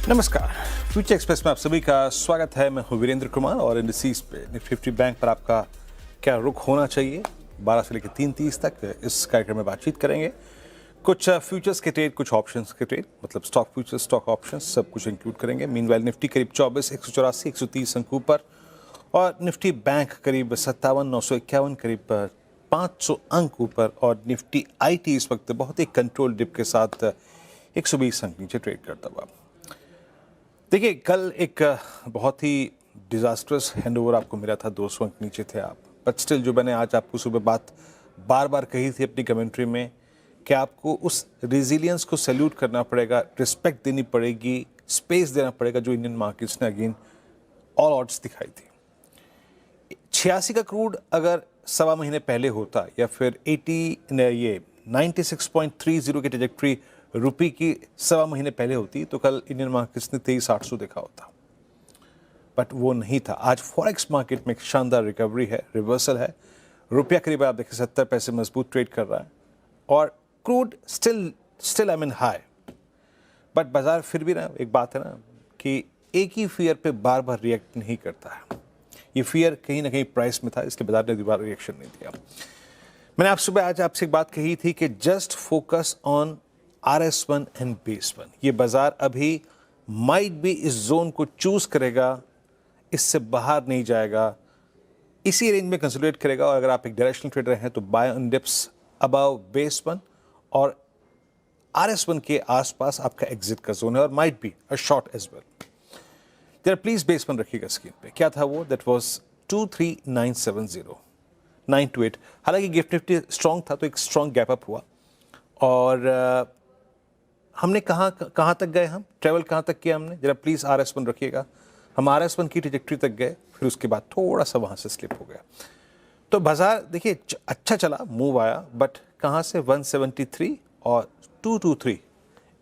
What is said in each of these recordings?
नमस्कार, future express में आप सभी का स्वागत है। मैं हूं वीरेंद्र कुमार और इंडिसेस पे निफ्टी बैंक पर आपका क्या रुख होना चाहिए 12 से लेकर 3:30 तक इस कार्यक्रम में बातचीत करेंगे। कुछ फ्यूचर्स के ट्रेड, कुछ ऑप्शंस के ट्रेड, मतलब स्टॉक फ्यूचर्स, स्टॉक ऑप्शंस, सब कुछ इंक्लूड करेंगे। मीनवाइल निफ्टी करीब 24 184 130 अंकों पर और निफ्टी बैंक करीब 57 951 करीब 500 अंक ऊपर और निफ्टी आईटी इस वक्त बहुत ही कंट्रोल डिप के साथ 120 अंक नीचे ट्रेड करता हुआ। देखिए, कल एक बहुत ही डिजास्टर्स हैंडओवर आपको मिला था, 200 अंक नीचे थे आप, बट स्टिल जो मैंने आज आपको सुबह बात बार बार कही थी अपनी कमेंट्री में कि आपको उस रेजिलियंस को सैल्यूट करना पड़ेगा, रिस्पेक्ट देनी पड़ेगी, स्पेस देना पड़ेगा जो इंडियन मार्केट्स ने अगेन ऑल ऑड्स दिखाई थी। 86 का क्रूड अगर सवा महीने पहले होता या फिर 96.30 की ट्रेजेक्ट्री रुपये की सवा महीने पहले होती तो कल इंडियन मार्केट्स ने 23,800 देखा होता, बट वो नहीं था। आज फॉरेक्स मार्केट में एक शानदार रिकवरी है, रिवर्सल है। रुपया करीब आप देखिए 70 पैसे मजबूत ट्रेड कर रहा है और crude still I mean high, but बाजार फिर भी ना, एक बात है ना कि एक ही फियर पे बार बार रिएक्ट नहीं करता है। ये फियर कहीं ना कहीं प्राइस में था, इसलिए बाजार ने दोबारा रिएक्शन नहीं दिया। मैंने आप सुबह आज आपसे एक बात कही थी कि just focus on RS1 and base one. ये बाजार अभी माइट भी इस जोन को चूज करेगा, इससे बाहर नहीं जाएगा, इसी रेंज में कंसोलिडेट करेगा। और अगर आप एक डायरेक्शनल ट्रेडर हैं तो बाय ऑन डिप्स अबव बेस1 और RS1 के आसपास आपका एग्जिट का जोन है और might be a short as well. जरा प्लीज बेस1 रखिएगा स्क्रीन पे। क्या था वो? That was 23970 928। हालांकि गिफ्ट निफ्टी स्ट्रॉन्ग था तो एक स्ट्रॉन्ग गैप अप हुआ और हमने कहाँ तक गए, हम ट्रेवल कहाँ तक किया हमने? जरा प्लीज़ RS1 रखिएगा। हम RS1 की ट्रैजेक्टरी तक गए, फिर उसके बाद थोड़ा सा वहाँ से स्लिप हो गया। तो बाजार देखिए अच्छा चला, मूव आया, बट कहाँ से? 173 और 223।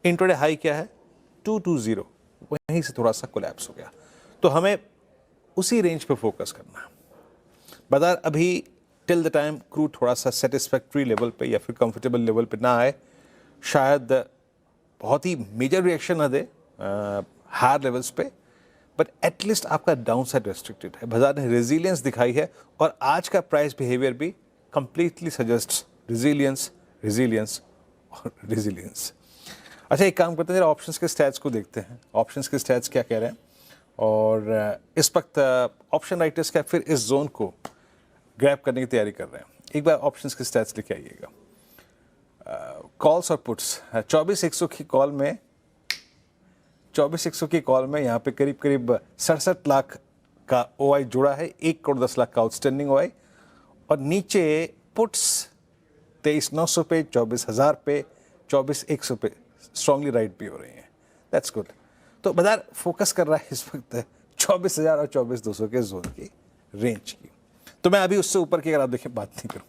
इंट्राडे हाई क्या है? 220, वहीं से थोड़ा सा कोलैप्स हो गया। तो हमें उसी रेंज पे फोकस करना है। बाजार अभी टिल द टाइम क्रूड थोड़ा सा सेटिस्फैक्ट्री लेवल पे या फिर कंफर्टेबल लेवल पे ना आए, शायद बहुत ही मेजर रिएक्शन ना दे हायर लेवल्स पे, बट एटलीस्ट आपका डाउन साइड रेस्ट्रिक्टेड है। बाजार ने रेजिलियंस दिखाई है और आज का प्राइस बिहेवियर भी कंप्लीटली सजेस्ट रेजिलियंस रेजिलियंस और रेजिलियंस। अच्छा, एक काम करते हैं, जरा ऑप्शंस के स्टैट्स को देखते हैं। ऑप्शंस के स्टैट्स क्या कह रहे हैं और इस वक्त ऑप्शन राइटर्स क्या फिर इस जोन को ग्रैब करने की तैयारी कर रहे हैं। एक बार ऑप्शंस के स्टैट्स लेके आइएगा। कॉल्स और पुट्स 24,100 की कॉल में 24,100 की कॉल में यहाँ पे करीब 67 लाख का OI जुड़ा है, 1 करोड़ 10 लाख का आउटस्टैंडिंग OI। और नीचे पुट्स 23,900 पे, 24,000 पे, 24,100 पे स्ट्रांगली राइट भी हो रही हैं। That's good. तो बाजार फोकस कर रहा है इस वक्त 24,000 और 24,200 के जोन की रेंज की। तो मैं अभी उससे ऊपर की अगर आप देखें बात नहीं करूँगा।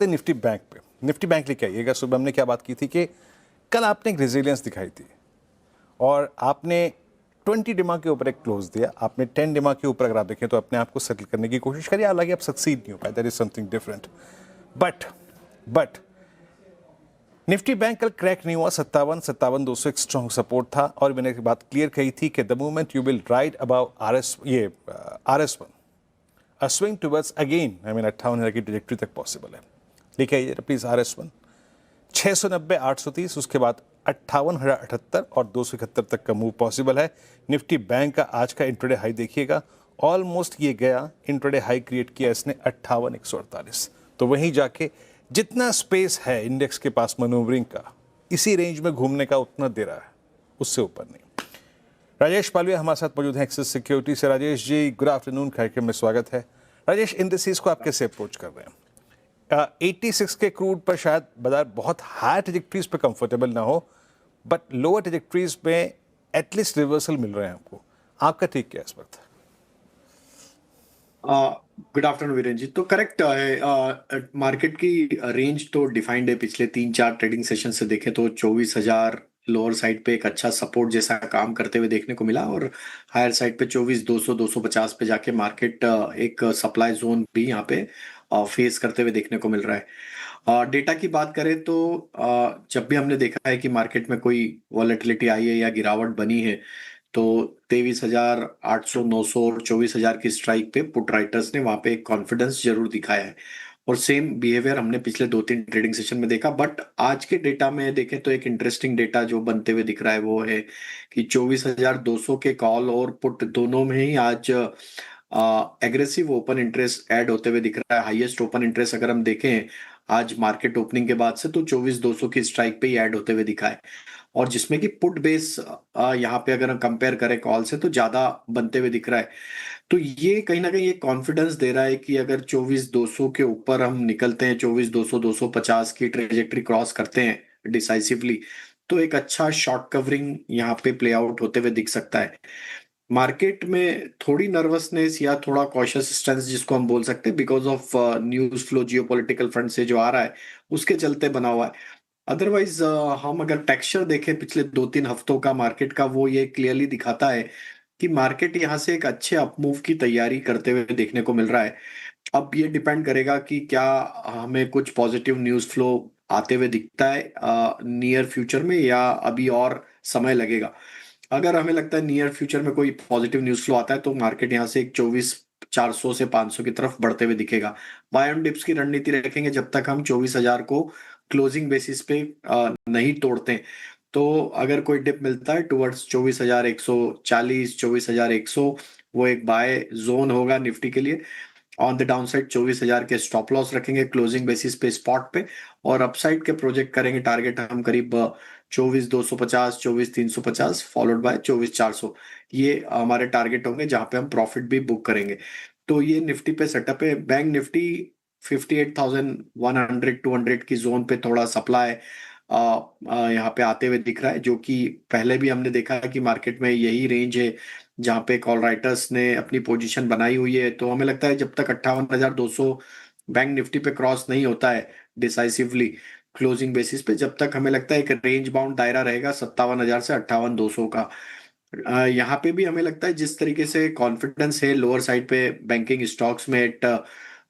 निफ्टी बैंक पे, निफ्टी बैंक लेके आइएगा। सुबह हमने क्या बात की थी कि कल आपने एक रेजिलियंस दिखाई थी और आपने 20 डिमा के ऊपर एक क्लोज दिया, आपने 10 डिमा के ऊपर अगर आप देखें तो अपने आप को सेटल करने की कोशिश करिए। हालांकि आप सक्सीड नहीं हो पाए, that is something different. But Nifty bank कल क्रैक नहीं हुआ। 57-200 एक स्ट्रॉन्ग सपोर्ट था और मैंने एक बात क्लियर कही थी कि the moment you will ride about RS1 a swing towards again 58,000 की ट्रैजेक्टरी तक पॉसिबल है। लेके आइए प्लीज RS1 690 830, उसके बाद 58,078 और 271 तक का मूव पॉसिबल है। निफ्टी बैंक का आज का इंट्राडे हाई देखिएगा, ऑलमोस्ट ये गया, इंट्राडे हाई क्रिएट किया इसने 58,148। तो वहीं जाके जितना स्पेस है इंडेक्स के पास मनोवरिंग का, इसी रेंज में घूमने का उतना दे रहा है, उससे ऊपर नहीं। राजेश पालविया हमारे साथ मौजूद हैं एक्सिस सिक्योरिटी से। राजेश जी, गुड आफ्टरनून, कार्यक्रम में स्वागत है। राजेश, इंडिसेस को आप कैसे अप्रोच कर रहे हैं? 86 के क्रूड पर शायद बाजार बहुत हाई ट्रैजेक्टरीज पे कंफर्टेबल ना हो, बट लोअर ट्रैजेक्टरीज में एटलीस्ट रिवर्सल मिल रहे हैं आपको। आपका ठीक क्या है इस वक्त? Good afternoon Virendra ji. तो करेक्ट है, मार्केट की रेंज तो डिफाइंड है। पिछले 3-4 ट्रेडिंग सेशन से देखें तो 24,000 लोअर साइड पे एक अच्छा सपोर्ट जैसा काम करते हुए देखने को मिला और हायर साइड पे 24,200 250 पे जाके मार्केट एक सप्लाई जोन भी यहाँ पे फेस करते हुए देखने को मिल रहा है। डेटा की बात करें तो जब भी हमने देखा है कि मार्केट में कोई वॉलेटिलिटी आई है या गिरावट बनी है, तो 23,800, 900 और 24,000 की स्ट्राइक पे पुट राइटर्स ने वहां पे एक कॉन्फिडेंस जरूर दिखाया है। और सेम बिहेवियर हमने पिछले 2-3 ट्रेडिंग सेशन में देखा। बट आज के डेटा में देखें तो एक इंटरेस्टिंग डेटा जो बनते हुए दिख रहा है वो है कि 24,200 के कॉल और पुट दोनों में ही आज एग्रेसिव ओपन इंटरेस्ट ऐड होते हुए दिख रहा है। हाईएस्ट ओपन इंटरेस्ट अगर हम देखें आज मार्केट ओपनिंग के बाद से, तो 24,200 की स्ट्राइक पे ही ऐड होते हुए दिखा है। और जिसमें कि पुट बेस यहाँ पे अगर हम कंपेयर करें कॉल से तो ज्यादा बनते हुए दिख रहा है। तो ये कहीं ना कहीं एक कॉन्फिडेंस दे रहा है कि अगर 24,200 के ऊपर हम निकलते हैं, 24,200, 250 की ट्रेजेक्ट्री क्रॉस करते हैं डिसाइसिवली, तो एक अच्छा शॉर्ट कवरिंग यहाँ पे प्ले आउट होते हुए दिख सकता है। मार्केट में थोड़ी नर्वसनेस या थोड़ा कॉशियस स्टेंस जिसको हम बोल सकते हैं because of news flow geopolitical front से जो आ रहा है उसके चलते बना हुआ है। अदरवाइज हम अगर टेक्सचर देखें पिछले 2-3 हफ्तों का मार्केट का, वो ये क्लियरली दिखाता है कि मार्केट यहाँ से एक अच्छे अपमूव की तैयारी करते हुए देखने को मिल रहा है। अब ये डिपेंड करेगा कि क्या हमें कुछ पॉजिटिव न्यूज फ्लो आते हुए दिखता है नियर फ्यूचर में, या अभी और समय लगेगा। अगर हमें लगता है नियर फ्यूचर में कोई पॉजिटिव न्यूज फ्लो आता है तो मार्केट यहाँ से एक 24,400 से 500 की तरफ बढ़ते हुए दिखेगा। बाय ऑन डिप्स की रणनीति रखेंगे जब तक हम 24,000 को क्लोजिंग बेसिस पे नहीं तोड़ते। तो अगर कोई डिप मिलता है टुवर्ड्स 24,140, 24,100, वो एक बाय जोन होगा निफ्टी के लिए। ऑन द डाउन साइड 24,000 के स्टॉप लॉस रखेंगे क्लोजिंग बेसिस पे स्पॉट पे। और अपसाइड के प्रोजेक्ट करेंगे टारगेट हम करीब 24,250, 24,350 फॉलोड बाय 24,400। ये हमारे टारगेट होंगे जहां पे हम प्रॉफिट भी बुक करेंगे। तो ये निफ्टी पे सेटअप है। बैंक निफ्टी 58,100, 200 की जोन पे थोड़ा सप्लाई यहाँ पे आते हुए दिख रहा है, जो कि पहले भी हमने देखा है कि मार्केट में यही रेंज है जहां पे कॉल राइटर्स ने अपनी पोजीशन बनाई हुई है। तो हमें लगता है जब तक 58,200 बैंक निफ्टी पे क्रॉस नहीं होता है डिसाइसिवली क्लोजिंग बेसिस पे, जब तक हमें लगता है एक रेंज बाउंड दायरा रहेगा 57,000 से 58,200 का। यहाँ पे भी हमें लगता है जिस तरीके से कॉन्फिडेंस है लोअर साइड पे बैंकिंग स्टॉक्स में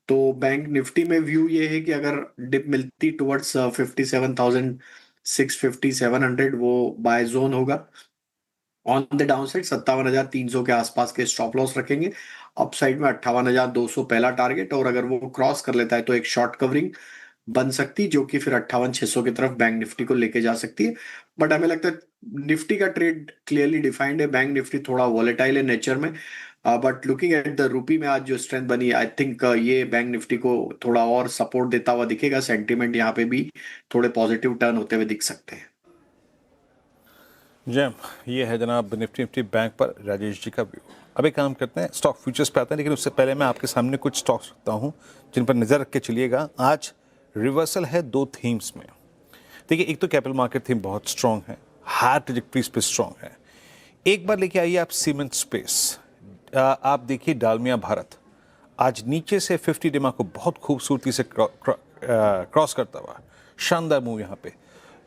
तो बैंक निफ्टी में व्यू ये है कि अगर डिप मिलती टुवर्ड्स 57,650, 700 वो बाय जोन होगा। ऑन द डाउन साइड 57,300 के आसपास के स्टॉप लॉस रखेंगे। अपसाइड में 58,200 पहला टारगेट, और अगर वो क्रॉस कर लेता है तो एक शॉर्ट कवरिंग बन सकती जो कि फिर 58,600 की तरफ बैंक निफ्टी को लेके जा सकती है। बट हमें लगता है निफ्टी का ट्रेड क्लियरली डिफाइंड है। बैंक निफ्टी थोड़ा वॉलेटाइल है नेचर में, but looking at the rupee में आज जो स्ट्रेंथ बनी, आई थिंक ये बैंक निफ्टी को थोड़ा और सपोर्ट देता हुआ दिखेगा। सेंटीमेंट यहाँ पे भी थोड़े पॉजिटिव टर्न होते हुए दिख सकते हैं। जैम, ये है जनाब निफ्टी बैंक पर राजेश जी का व्यू। अब एक काम करते हैं, स्टॉक फ्यूचर्स पे आते हैं, लेकिन उससे पहले मैं आपके सामने कुछ स्टॉक्स रखता हूँ जिन पर नज़र रख के चलिएगा। आज रिवर्सल है दो थीम्स में। देखिए, एक तो कैपिटल मार्केट थीम बहुत स्ट्रांग है, हायर ट्रेजेक्टरीज पे स्ट्रांग है। एक बार लेके आइए आप सीमेंट स्पेस, आप देखिए डालमिया भारत आज नीचे से 50 डिमा को बहुत खूबसूरती से क्रॉस करता हुआ, शानदार मूव यहाँ पे।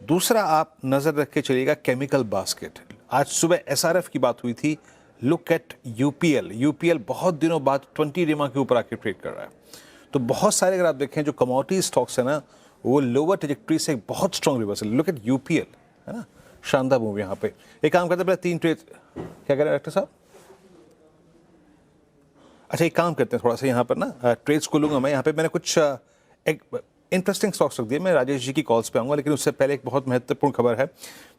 दूसरा आप नज़र रख के चलिएगा केमिकल बास्केट। आज सुबह एसआरएफ की बात हुई थी, लुक एट यूपीएल बहुत दिनों बाद 20 डिमा के ऊपर आके ट्रेड कर रहा है। तो बहुत सारे अगर आप देखें जो कमोडिटी स्टॉक्स है ना, वो लोअर ट्रेजेक्टरी से बहुत strong reversal. Look at UPL, है ना, शानदार मूव यहाँ पे। एक काम करते हैं, पहले 3 ट्रेड, क्या कह रहे हैं डॉक्टर साहब? अच्छा, एक काम करते हैं, थोड़ा सा यहाँ पर ना ट्रेड्स को लूँगा मैं। यहाँ पे मैंने कुछ एक इंटरेस्टिंग स्टॉक्स रख दिए। मैं राजेश जी की कॉल्स पे आऊँगा, लेकिन उससे पहले एक बहुत महत्वपूर्ण खबर है।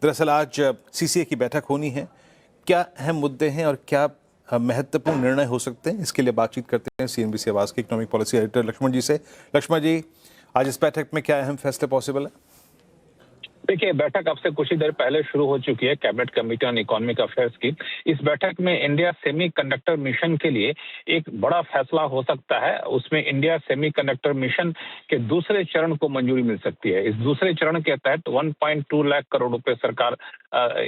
दरअसल आज सीसीए की बैठक होनी है। क्या अहम मुद्दे हैं और क्या महत्वपूर्ण निर्णय हो सकते हैं, इसके लिए बातचीत करते हैं सीएनबीसी आवाज़ के इकोनॉमिक पॉलिसी एडिटर लक्ष्मण जी से। लक्ष्मण जी, आज इस बैठक में क्या अहम फैसले पॉसिबल है? देखिए, बैठक अब से कुछ ही देर पहले शुरू हो चुकी है cabinet committee on economic affairs की। इस बैठक में इंडिया सेमीकंडक्टर मिशन के लिए एक बड़ा फैसला हो सकता है। उसमें इंडिया सेमीकंडक्टर मिशन के दूसरे चरण को मंजूरी मिल सकती है। इस दूसरे चरण के तहत 1.2 लाख करोड़ रुपए सरकार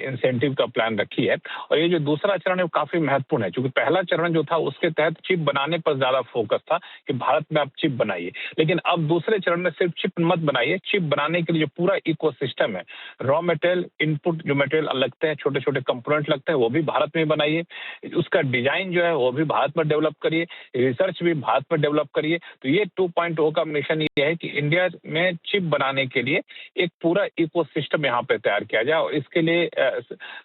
इंसेंटिव का प्लान रखी है। और ये जो दूसरा चरण है वो काफी महत्वपूर्ण है, क्योंकि पहला चरण जो था उसके तहत चिप बनाने पर ज्यादा फोकस था कि भारत में आप चिप बनाइए, लेकिन अब दूसरे चरण में सिर्फ चिप मत बनाइए, चिप बनाने के लिए जो पूरा इकोसिस्टम सिस्टम है, रॉ मटेरियल, इनपुट जो मटेरियल लगते हैं, छोटे छोटे कंपोनेंट लगते हैं, वो भी भारत में बनाइए, उसका डिजाइन जो है वो भी भारत में डेवलप करिए, रिसर्च भी भारत में डेवलप करिए। तो ये 2.0 का मिशन ये है कि इंडिया में चिप बनाने के लिए एक पूरा इकोसिस्टम यहाँ पे तैयार किया जाए, और इसके लिए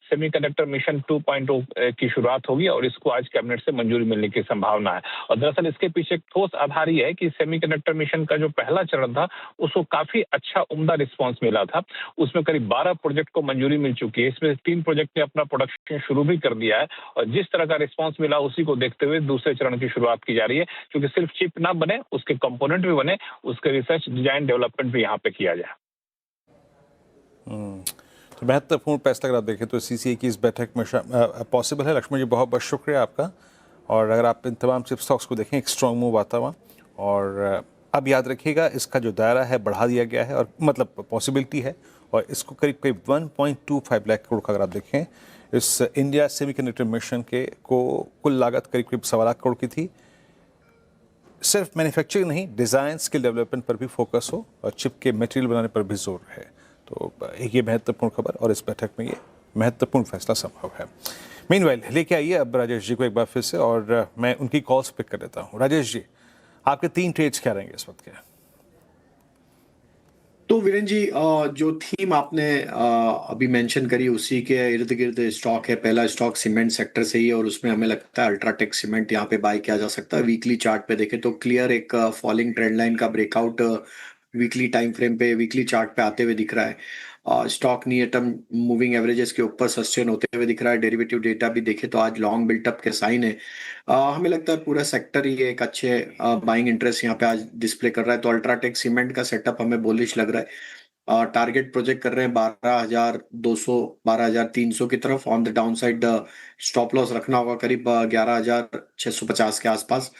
सेमीकंडक्टर मिशन 2.0 की शुरुआत होगी, और इसको आज कैबिनेट से मंजूरी मिलने की संभावना है। और दरअसल इसके पीछे एक ठोस आधार ये है कि सेमीकंडक्टर मिशन का जो पहला चरण था उसको काफी अच्छा उम्दा रिस्पॉन्स मिला था। उसमें करीब 12 प्रोजेक्ट को मंजूरी मिल चुकी है, इसमें 3 प्रोजेक्ट ने अपना प्रोडक्शन शुरू भी कर दिया है, और जिस तरह का रिस्पॉन्स मिला उसी को देखते हुए दूसरे चरण की शुरुआत की जा रही है, क्योंकि सिर्फ चिप ना बने, उसके कंपोनेंट भी बने, उसके रिसर्च डिजाइन डेवलपमेंट भी यहाँ पे किया जाए। तो महत्वपूर्ण फैसला अगर आप देखें तो सीसीए की इस बैठक में पॉसिबल है। लक्ष्मण जी, बहुत बहुत शुक्रिया आपका। और अगर आप इन तमाम चिप स्टॉक्स को देखें, एक स्ट्रॉन्ग मूव आता हुआ, और अब याद रखिएगा इसका जो दायरा है बढ़ा दिया गया है, और मतलब पॉसिबिलिटी है, और इसको करीब करीब 1.25 लाख करोड़ का अगर आप देखें, इस इंडिया सेमीकंडक्टर मिशन के को कुल लागत करीब करीब 1.25 लाख करोड़ की थी। सिर्फ मैन्युफैक्चरिंग नहीं, डिज़ाइन, स्किल डेवलपमेंट पर भी फोकस हो, और चिप के मटेरियल बनाने पर भी जोर है। तो एक ये महत्वपूर्ण खबर, और इस बैठक में ये महत्वपूर्ण फैसला संभव है। मीनवाइल लेके आइए अब राजेश जी को एक बार फिर से, और मैं उनकी कॉल्स पिक कर लेता हूँ। राजेश जी, आपके 3 ट्रेड्स क्या रहेंगे इस वक्त के? तो वीरेंद्र जी, जो थीम आपने अभी मेंशन करी उसी के इर्द गिर्द स्टॉक है। पहला स्टॉक सीमेंट सेक्टर से ही, और उसमें हमें लगता है अल्ट्राटेक सीमेंट यहाँ पे बाय किया जा सकता है। वीकली चार्ट पे देखें तो क्लियर एक फॉलिंग ट्रेंड लाइन का ब्रेकआउट वीकली टाइम फ्रेम पे, वीकली चार्ट पे आते हुए दिख रहा है। Stock near term moving averages के ऊपर सस्टेन होते हुए दिख रहा है। डेरिवेटिव डेटा भी देखें तो आज लॉन्ग बिल्टअप के साइन है। हमें लगता है पूरा सेक्टर ही एक अच्छे बाइंग इंटरेस्ट यहाँ पे आज डिस्प्ले कर रहा है। तो अल्ट्राटेक सीमेंट का सेटअप हमें बुलिश लग रहा है। टारगेट प्रोजेक्ट कर रहे हैं 12,200 12,300 की तरफ। On the down side stop loss रखना होगा करीब 11,650 के आसपास।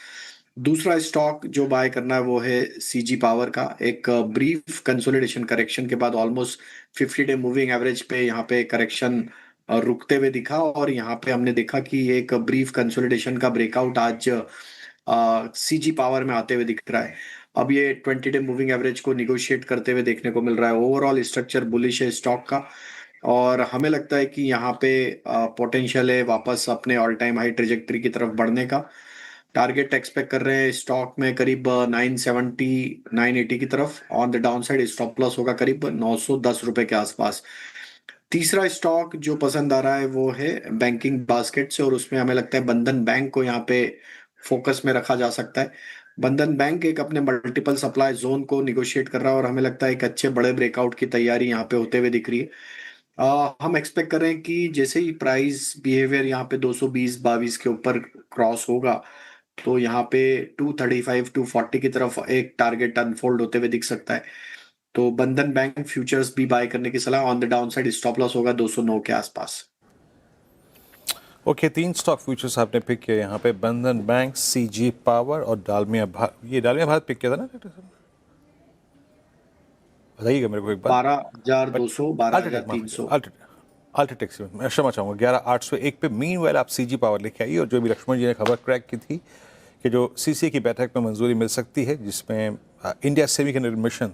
दूसरा स्टॉक जो बाय करना है वो है सीजी पावर का। एक ब्रीफ कंसोलिडेशन करेक्शन के बाद ऑलमोस्ट 50 डे मूविंग एवरेज पे यहाँ पे करेक्शन रुकते हुए दिखा, और यहाँ पे हमने देखा कि एक ब्रीफ कंसोलिडेशन का ब्रेकआउट आज सीजी पावर में आते हुए दिख रहा है। अब ये 20 डे मूविंग एवरेज को निगोशिएट करते हुए देखने को मिल रहा है। ओवरऑल स्ट्रक्चर बुलिश है स्टॉक का, और हमें लगता है कि यहाँ पे पोटेंशियल है वापस अपने ऑल टाइम हाई ट्रेजेक्टरी की तरफ बढ़ने का। टारगेट एक्सपेक्ट कर रहे हैं स्टॉक में करीब 970 980 की तरफ। On the down side stop loss होगा करीब 910 रुपए के आसपास। तीसरा स्टॉक जो पसंद आ रहा है वो है बैंकिंग बास्केट से, और उसमें हमें लगता है बंधन बैंक को यहाँ पे फोकस में रखा जा सकता है। बंधन बैंक एक अपने मल्टीपल सप्लाई जोन को निगोशिएट कर रहा है, और हमें लगता है एक अच्छे बड़े ब्रेकआउट की तैयारी यहाँ पे होते हुए दिख रही है। हम एक्सपेक्ट कर रहे हैं कि जैसे ही प्राइस बिहेवियर यहाँ पे 220-22 के ऊपर क्रॉस होगा, तो यहाँ पे 235 240 की तरफ एक टारगेट अनफोल्ड होते हुए दिख सकता है। तो बंधन बैंक फ्यूचर्स भी बाय करने की सलाह। On the down side stop loss होगा 209 के आसपास। ओके, 3 स्टॉक फ्यूचर्स आपने पिक किया यहाँ पे, बंधन बैंक, सीजी पावर और डालमिया भारत। ये डालमिया भारत पिक किया था ना? बताइएगा मेरे को एक बार। 12,200 12,300 अल्ट्राटेक सीमेंट, मैं क्षमा चाहूँगा 11,801 पे। मीनवाइल आप सीजी पावर लेके आइए, और जो भी लक्ष्मण जी ने खबर क्रैक की थी कि जो सीसीए की बैठक में मंजूरी मिल सकती है, जिसमें इंडिया सेमीकंडक्टर मिशन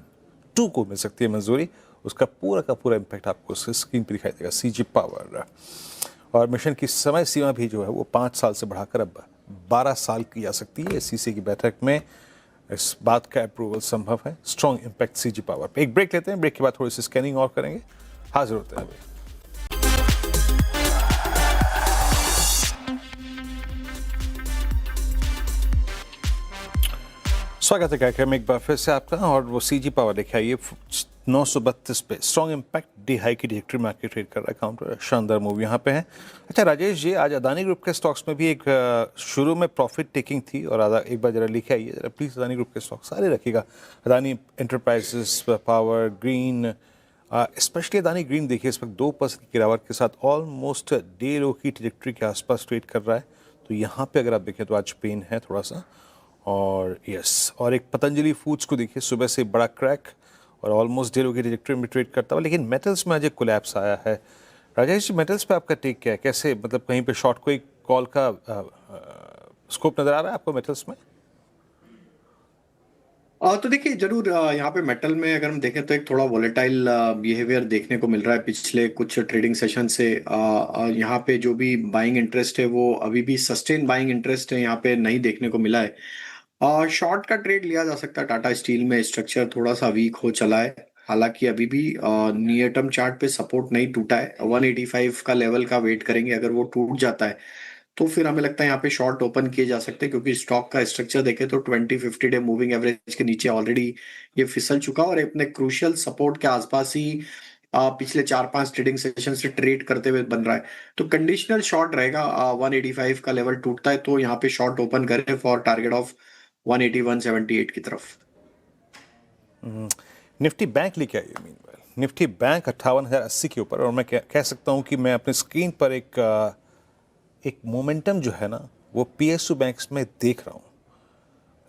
2 को मिल सकती है मंजूरी, उसका पूरा का पूरा इम्पैक्ट आपको स्क्रीन पर दिखाई देगा। सीजी पावर और मिशन की समय सीमा भी जो है वो 5 साल से बढ़ाकर अब 12 साल की जा सकती है। सीसीए की बैठक में इस बात का अप्रूवल संभव है। स्ट्रॉन्ग इम्पैक्ट सीजी पावर पे। एक ब्रेक लेते हैं, ब्रेक के बाद थोड़ी सी स्कैनिंग और करेंगे। हाजिर होते हैं अभी। स्वागत है कार्यक्रम में एक बार फिर से आपका, और वो सीजी पावर देखिए आइए 932 पे स्ट्रॉन्ग इम्पैक्ट डी हाई की ट्रैजेक्टरी में आके ट्रेड कर रहा है। काउंटर शानदार मूव यहाँ पे है। अच्छा राजेश जी, आज अदानी ग्रुप के स्टॉक्स में भी एक शुरू में प्रॉफिट टेकिंग थी, और एक बार जरा लिखे आइए जरा प्लीज़। अदानी ग्रुप के स्टॉक सारे रखिएगा, Adani enterprises, power, green, specially Adani green देखिए इस वक्त 2% की गिरावट के साथ ऑलमोस्ट डे लो की ट्रैजेक्टरी के आसपास ट्रेड कर रहा है। तो यहाँ पे अगर आप देखें तो आज पेन है थोड़ा सा। और यस, और एक पतंजलि फूड्स को देखिए सुबह से बड़ा क्रैक, और ऑलमोस्ट डेलो की ट्रैजेक्टरी में ट्रेड करता हुआ, लेकिन मेटल्स में आज एक कोलैप्स आया है। राजेश जी, मेटल्स पे आपका टेक क्या है? कैसे, मतलब कहीं पे शॉर्ट कोई कॉल का स्कोप नजर आ रहा है आपको मेटल्स में? तो देखिए जरूर यहाँ पे मेटल में अगर हम देखें तो एक थोड़ा वोलेटाइल बिहेवियर देखने को मिल रहा है पिछले कुछ ट्रेडिंग सेशन से। यहाँ पे जो भी बाइंग इंटरेस्ट है वो अभी भी सस्टेन बाइंग इंटरेस्ट है, यहाँ पे नहीं देखने को मिला है। शॉर्ट का ट्रेड लिया जा सकता है, टाटा स्टील में स्ट्रक्चर थोड़ा सा वीक हो चला है, हालांकि अभी भी नियर टर्म चार्ट पे सपोर्ट नहीं टूटा है। 185 का लेवल का वेट करेंगे, अगर वो टूट जाता है तो फिर हमें लगता है यहाँ पे शॉर्ट ओपन किए जा सकते हैं, क्योंकि स्टॉक का स्ट्रक्चर देखें तो 20-50 डे मूविंग एवरेज के नीचे ऑलरेडी ये फिसल चुका और अपने क्रूशियल सपोर्ट के आसपास ही पिछले 4-5 ट्रेडिंग सेशन से ट्रेड करते हुए बन रहा है। तो कंडीशनल शॉर्ट रहेगा, 185 का लेवल टूटता है तो यहाँ पे शॉर्ट ओपन करें फॉर टारगेट ऑफ 180-178 की तरफ। निफ्टी बैंक लेके आइए। मीनवाइल निफ्टी बैंक 58,080 के ऊपर, और मैं कह सकता हूँ कि मैं अपनी स्क्रीन पर एक मोमेंटम जो है ना वो पीएसयू बैंक्स में देख रहा हूँ।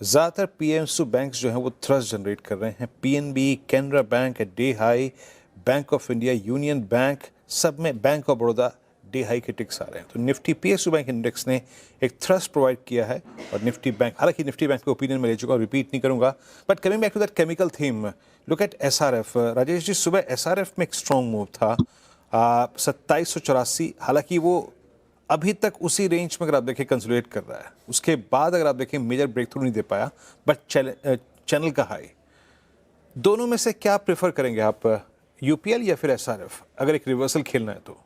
ज़्यादातर पीएसयू बैंक्स जो हैं वो थ्रस्ट जनरेट कर रहे हैं। PNB, Canara bank at day high, bank of India, union bank, सब में bank of Baroda day high के टिक्स आ रहे हैं। तो निफ्टी पीएसयू बैंक इंडेक्स ने एक थ्रस्ट प्रोवाइड किया है और निफ्टी बैंक, हालांकि निफ्टी बैंक के ओपिनियन में ले चुका हूँ, रिपीट नहीं करूंगा। But coming back to that chemical theme, look at SRF. Rajesh ji, सुबह एसआरएफ में एक स्ट्रॉन्ग मूव था 2784, हालांकि वो अभी तक उसी रेंज में अगर आप देखें कंसोलिडेट कर रहा है। उसके बाद अगर आप देखें मेजर ब्रेक थ्रू नहीं दे पाया, बट चैनल का हाई। दोनों में से क्या प्रेफर करेंगे आप, यूपीएल या फिर एसआरएफ, अगर एक रिवर्सल खेलना है तो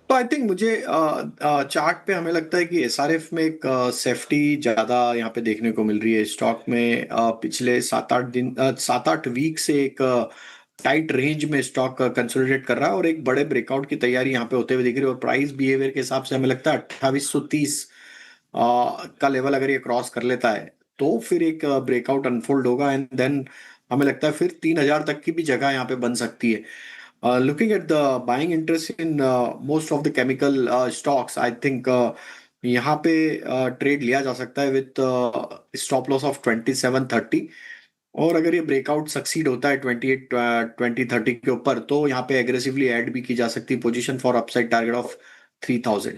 आई थिंक मुझे चार्ट पे हमें लगता है कि एसआरएफ में एक सेफ्टी ज्यादा यहाँ पे देखने को मिल रही है। स्टॉक में पिछले 7-8 वीक से एक टाइट रेंज में स्टॉक कंसोलिडेट कर रहा है और एक बड़े ब्रेकआउट की तैयारी यहाँ पे होते हुए दिख रही है। और प्राइस बिहेवियर के हिसाब से हमें लगता है 2830 का लेवल अगर ये क्रॉस कर लेता है तो फिर एक ब्रेकआउट अनफोल्ड होगा एंड देन हमें लगता है फिर 3000 तक की भी जगह यहाँ पे बन सकती है। Looking at the buying interest in most of the chemical stocks, I think यहाँ पे ट्रेड लिया जा सकता है विथ स्टॉप लॉस ऑफ 2730। और अगर ये ब्रेकआउट सक्सीड होता है 28-20-30 के ऊपर तो यहाँ पे एग्रेसिवली ऐड भी की जा सकती है position for upside target of 3000।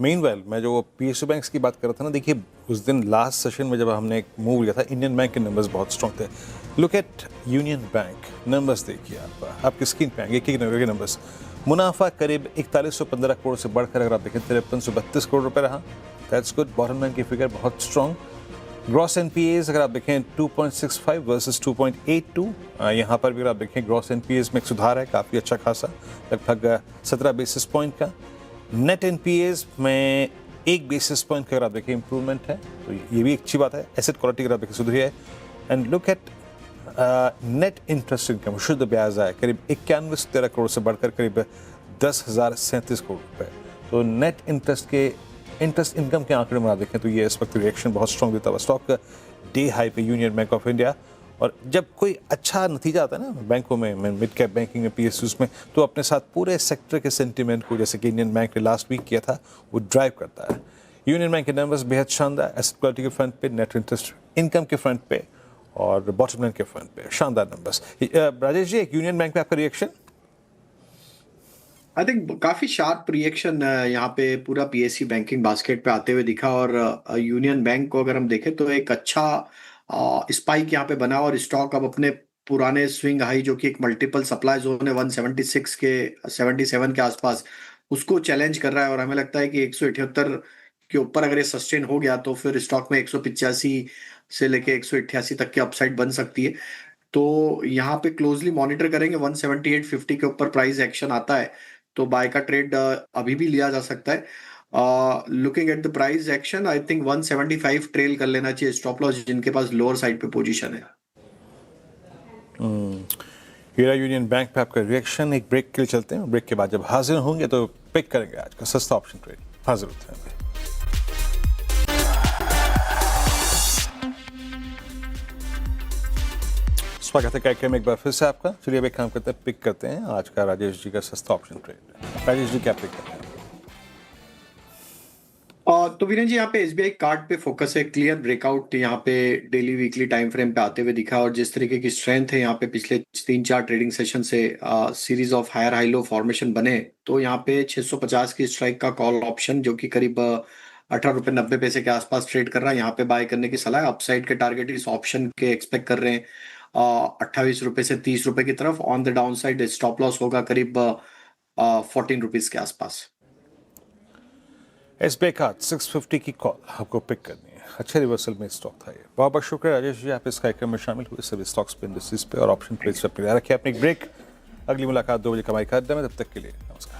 Meanwhile मैं जो पीएसयू बैंक्स की बात कर रहा था ना, देखिए उस दिन लास्ट सेशन में जब हमने एक मूव लिया था, इंडियन बैंक के नंबर्स बहुत स्ट्रॉन्ग थे। Look at union bank, numbers देखिए आप, आपकी स्क्रीन पे आएंगे एक नंबर के नंबर्स। मुनाफा करीब 4115 करोड़ से बढ़कर अगर आप देखें 5332 करोड़ रुपए रहा, दैट्स गुड। बॉटम लाइन की फिगर बहुत स्ट्रॉन्ग। ग्रॉस एनपीएज अगर आप देखें 2.65 वर्सेस 2.82, यहाँ पर भी अगर आप देखें ग्रॉस एनपीएज में एक सुधार है काफ़ी अच्छा खासा, लगभग 17 बेसिस पॉइंट का। नेट एनपीएज में 1 बेसिस पॉइंट का अगर आप देखें इंप्रूवमेंट है, तो ये भी अच्छी बात है। एसेट क्वालिटी अगर आप देखें सुधरी है। And look at net interest income, शुद्ध ब्याज आय करीब 9113 करोड़ से बढ़कर करीब 10,037 करोड़ रुपए। तो नेट इंटरेस्ट इनकम के आंकड़े में आप देखें तो ये इस वक्त रिएक्शन बहुत स्ट्रॉन्ग देता हुआ स्टॉक डे हाई पे यूनियन बैंक ऑफ इंडिया। और जब कोई अच्छा नतीजा आता है ना बैंकों में, मिड कैप बैंकिंग में, पीएसयूज में, तो अपने साथ पूरे सेक्टर के सेंटीमेंट को, जैसे कि इंडियन बैंक ने लास्ट वीक किया था, वो ड्राइव करता है। यूनियन बैंक के नंबर्स बेहद शानदार, एसेट क्वालिटी के फ्रंट पे, नेट इंटरेस्ट इनकम के फ्रंट पे और बॉटम लाइन के फ्रंट पे शानदार नंबर्स। राजेश जी, एक यूनियन बैंक पे आपका रिएक्शन? आई थिंक काफी शार्प रिएक्शन यहाँ पे पूरा पीएससी बैंकिंग बास्केट पे आते हुए दिखा और यूनियन बैंक को अगर हम देखें तो एक अच्छा स्पाइक यहाँ पे बना और स्टॉक अब अपने पुराने स्विंग हाई जो कि एक मल्टीपल सप्लाई जोन है 176 के 77 के आसपास, उसको चैलेंज कर रहा है। और हमें लगता है कि 178 के ऊपर अगर ये सस्टेन हो गया तो फिर स्टॉक में 185 से लेके 188 तक की अपसाइड बन सकती है। तो यहाँ पे क्लोजली मॉनिटर करेंगे, 178.50 के ऊपर प्राइस एक्शन आता है तो बाय का ट्रेड अभी भी लिया जा सकता है। Looking at the price action, I think 175 trail कर लेना चाहिए स्टॉप लॉस जिनके पास लोअर साइड पे पोजीशन है। हीरा यूनियन बैंक पे आपका रिएक्शन। एक ब्रेक के लिए चलते हैं, ब्रेक के बाद जब हाजिर होंगे तो पिक करेंगे आज का सस्ता ऑप्शन ट्रेड। हाजिर होते हैं। स्वागत है कार्यक्रम में एक बार फिर से आपका। चलिए अब एक काम करते हैं, पिक करते हैं आज का राजेश जी का सस्ता ऑप्शन ट्रेड। राजेश जी क्या पिक करते हैं? तो वीरेन जी यहाँ पे एसबीआई कार्ड पे फोकस है। क्लियर ब्रेकआउट यहाँ पे डेली वीकली टाइम फ्रेम पे आते हुए दिखा और जिस तरीके की स्ट्रेंथ है यहाँ पे पिछले 3-4 ट्रेडिंग सेशन से series of higher high low formation बने, तो यहाँ पे 650 की स्ट्राइक का कॉल ऑप्शन जो कि करीब 18 रुपये 90 पैसे के आसपास ट्रेड कर रहा है, यहाँ पे बाय करने की सलाह है। अपसाइड के टारगेट इस ऑप्शन के एक्सपेक्ट कर रहे हैं 28 रुपये से 30 रुपये की तरफ। On the down side stop loss होगा करीब 14 रुपीज के आसपास। SBI कार्ड 650 की कॉल आपको पिक करनी है। अच्छे रिवर्सल में स्टॉक था ये। बहुत बहुत शुक्रिया राजेश जी, आप इस कार्यक्रम में शामिल हुए सभी स्टॉक्स पे, इंडस्ट्रीज पे और ऑप्शन ट्रेड्स पे अपनी राय रखिए। अपनी ब्रेक, अगली मुलाकात 2 बजे कमाई का अड्डा में, तब तक के लिए नमस्कार।